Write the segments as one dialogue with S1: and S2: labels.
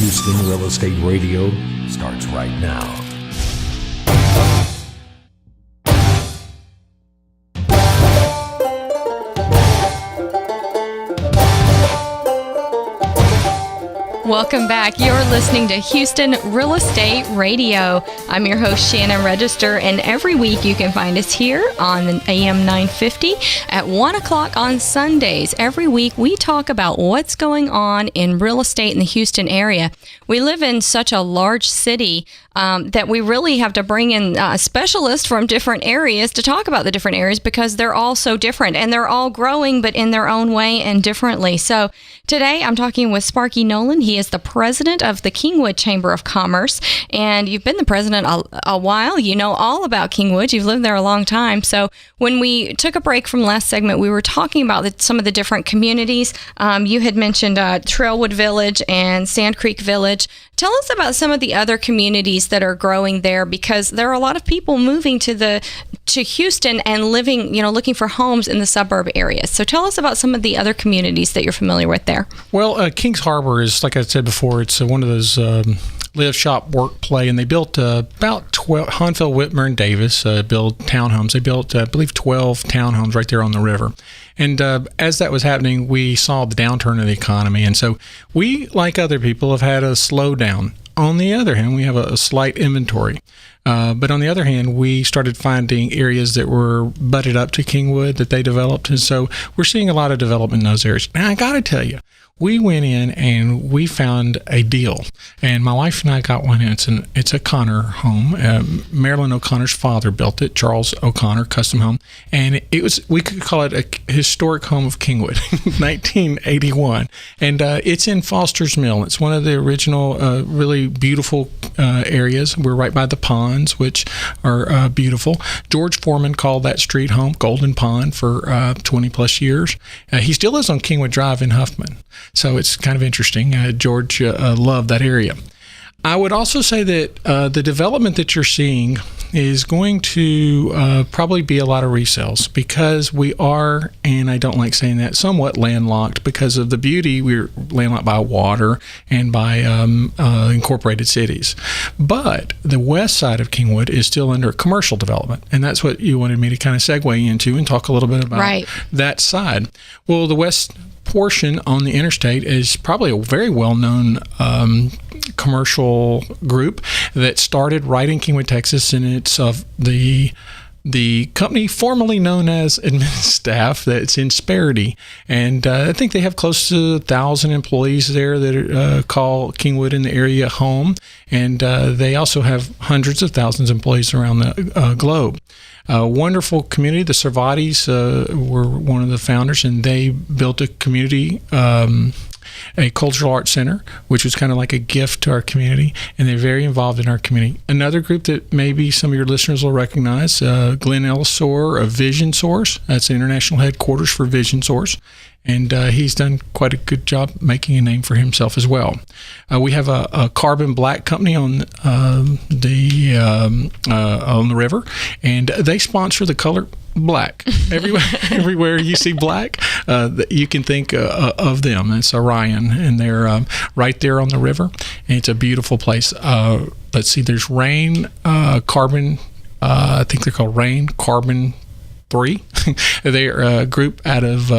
S1: Houston Real Estate Radio starts right now.
S2: Welcome back. You're listening to Houston Real Estate Radio. I'm your host, Shannon Register, and every week you can find us here on AM 950 at 1 o'clock on Sundays. Every week we talk about what's going on in real estate in the Houston area. We live in such a large city that we really have to bring in specialists from different areas to talk about the different areas because they're all so different and they're all growing, but in their own way and differently. So today I'm talking with Sparky Nolan. He is the president of the Kingwood Chamber of Commerce, and you've been the president a while. You know all about Kingwood. You've lived there a long time. So when we took a break from last segment, we were talking about some of the different communities. You had mentioned Trailwood Village and Sand Creek Village. Tell us about some of the other communities that are growing there, because there are a lot of people moving to Houston and living, looking for homes in the suburb areas. So tell us about some of the other communities that you're familiar with there.
S3: Well, Kings Harbor is, like I said before, it's one of those live, shop, work, play, and they built about 12, Hanfeld, Whitmer, and Davis built townhomes. They built, I believe, 12 townhomes right there on the river. And as that was happening, we saw the downturn of the economy. And so we, like other people, have had a slowdown. On the other hand, we have a slight inventory. But on the other hand, we started finding areas that were butted up to Kingwood that they developed. And so we're seeing a lot of development in those areas. Now, I got to tell you, we went in and we found a deal. And my wife and I got one. It's a Connor home. Marilyn O'Connor's father built it, Charles O'Connor Custom Home. And we could call it a historic home of Kingwood, 1981. And it's in Foster's Mill. It's one of the original really beautiful areas. We're right by the ponds, which are beautiful. George Foreman called that street home Golden Pond for 20 plus years. He still lives on Kingwood Drive in Huffman. So it's kind of interesting. George loved that area. I would also say that the development that you're seeing is going to probably be a lot of resales, because we are, and I don't like saying that, somewhat landlocked because of the beauty. We're landlocked by water and by incorporated cities. But the west side of Kingwood is still under commercial development, and that's what you wanted me to kind of segue into and talk a little bit about that side. Well, the west portion on the interstate is probably a very well-known commercial group that started right in Kingwood, Texas, and it's of the company formerly known as Adminstaff that's in Sparity. And I think they have close to 1,000 employees there that call Kingwood in the area home. And they also have hundreds of thousands of employees around the globe. A wonderful community. The Servatis were one of the founders, and they built a community, a cultural arts center, which was kind of like a gift to our community, and they're very involved in our community. Another group that maybe some of your listeners will recognize, Glenn Ellisor of Vision Source. That's the international headquarters for Vision Source. And he's done quite a good job making a name for himself as well. We have a carbon black company on the river, and they sponsor the color black. Everywhere you see black, you can think of them. It's Orion, and they're right there on the river, and it's a beautiful place. Let's see, there's Rain Carbon. I think they're called Rain Carbon 3. They're a group out of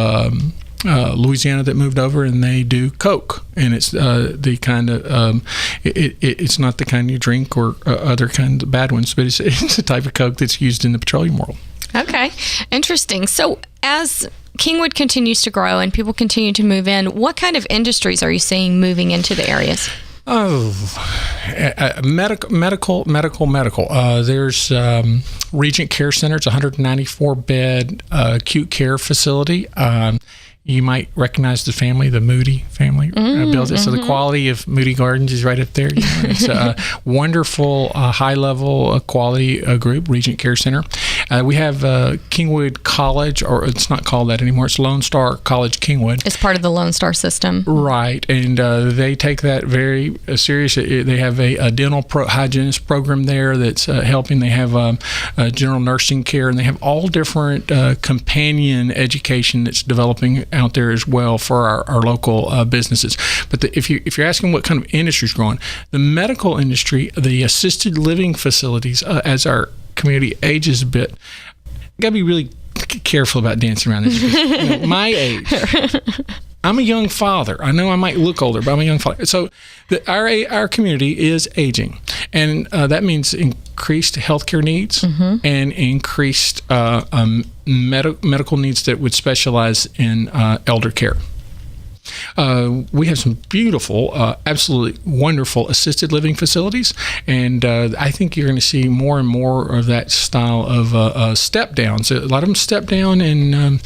S3: Louisiana that moved over, and they do Coke, and it's the kind of it's not the kind you drink or other kinds of bad ones, but it's a type of Coke that's used in the petroleum world. Okay,
S2: interesting. So as Kingwood continues to grow and people continue to move in, what kind of industries are you seeing moving into the areas?
S3: Medical. There's Regent Care Center. It's a 194-bed acute care facility. You might recognize the family, the Moody family built it. So the quality of Moody Gardens is right up there. It's a wonderful, high-level quality group, Regent Care Center. We have Kingwood College, or it's not called that anymore. It's Lone Star College Kingwood.
S2: It's part of the Lone Star system.
S3: Right, and they take that very serious. They have a dental hygienist program there that's helping. They have general nursing care, and they have all different companion education that's developing out there as well for our local businesses. But if you're asking what kind of industry is growing, the medical industry, the assisted living facilities, as our community ages a bit, got to be really careful about dancing around this. Because, my age, I'm a young father. I know I might look older, but I'm a young father. So our community is aging, and that means increased healthcare needs and increased medical needs that would specialize in elder care. We have some beautiful, absolutely wonderful assisted living facilities, and I think you're going to see more and more of that style of step downs. A lot of them step down, and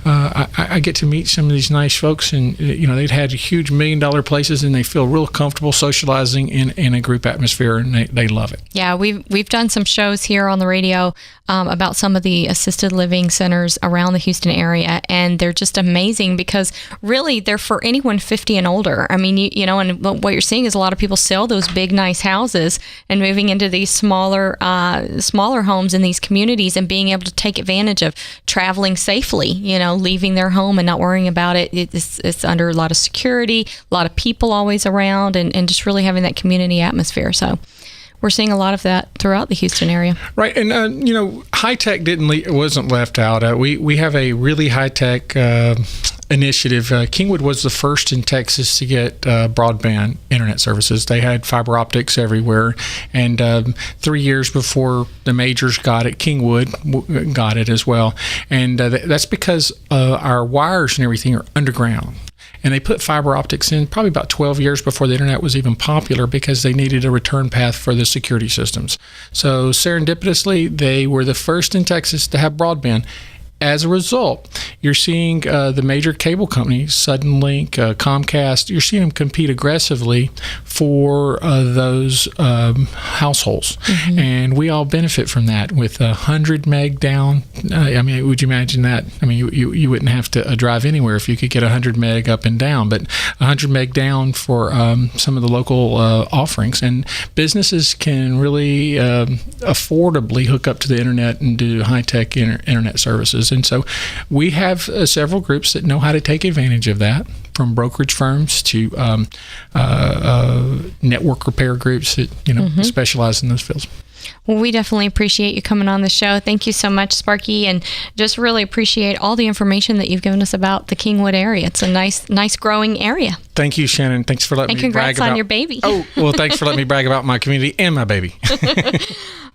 S3: I get to meet some of these nice folks, and they've had huge $1 million places, and they feel real comfortable socializing in a group atmosphere, and they love it.
S2: Yeah, we've done some shows here on the radio about some of the assisted living centers around the Houston area, and they're just amazing because really they're for anyone 50 and older. I mean, and what you're seeing is a lot of people sell those big, nice houses and moving into these smaller homes in these communities and being able to take advantage of traveling safely, leaving their home and not worrying about it. It's under a lot of security, a lot of people always around, and just really having that community atmosphere. So we're seeing a lot of that throughout the Houston area.
S3: Right, and high tech wasn't left out. We have a really high tech initiative. Kingwood was the first in Texas to get broadband internet services. They had fiber optics everywhere, and 3 years before the majors got it, Kingwood got it as well. And that's because our wires and everything are underground. And they put fiber optics in probably about 12 years before the internet was even popular because they needed a return path for the security systems. So serendipitously, they were the first in Texas to have broadband. As a result, you're seeing the major cable companies, Suddenlink, Comcast, you're seeing them compete aggressively for those households. And we all benefit from that with 100 meg down. Would you imagine that? I mean, you wouldn't have to drive anywhere if you could get 100 meg up and down, but 100 meg down for some of the local offerings. And businesses can really affordably hook up to the internet and do high-tech internet services. And so we have several groups that know how to take advantage of that, from brokerage firms to network repair groups that specialize in those fields.
S2: Well, we definitely appreciate you coming on the show. Thank you so much, Sparky, and just really appreciate all the information that you've given us about the Kingwood area. It's a nice growing area.
S3: Thank you, Shannon. Thanks for letting me brag about...
S2: And congrats on your baby.
S3: Oh, well, thanks for letting me brag about my community and my baby.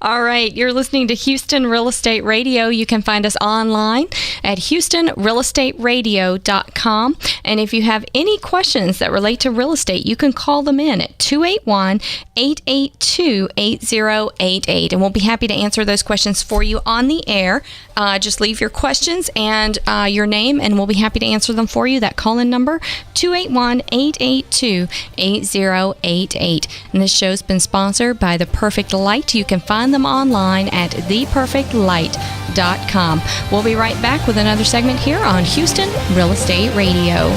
S2: All right, you're listening to Houston Real Estate Radio. You can find us online at HoustonRealEstateRadio.com. And if you have any questions that relate to real estate, you can call them in at 281-882-8088. And we'll be happy to answer those questions for you on the air. Just leave your questions and your name, and we'll be happy to answer them for you. That call-in number, 281-882-8088. And this show's been sponsored by The Perfect Light. You can find them online at theperfectlight.com. We'll be right back with another segment here on Houston Real Estate Radio.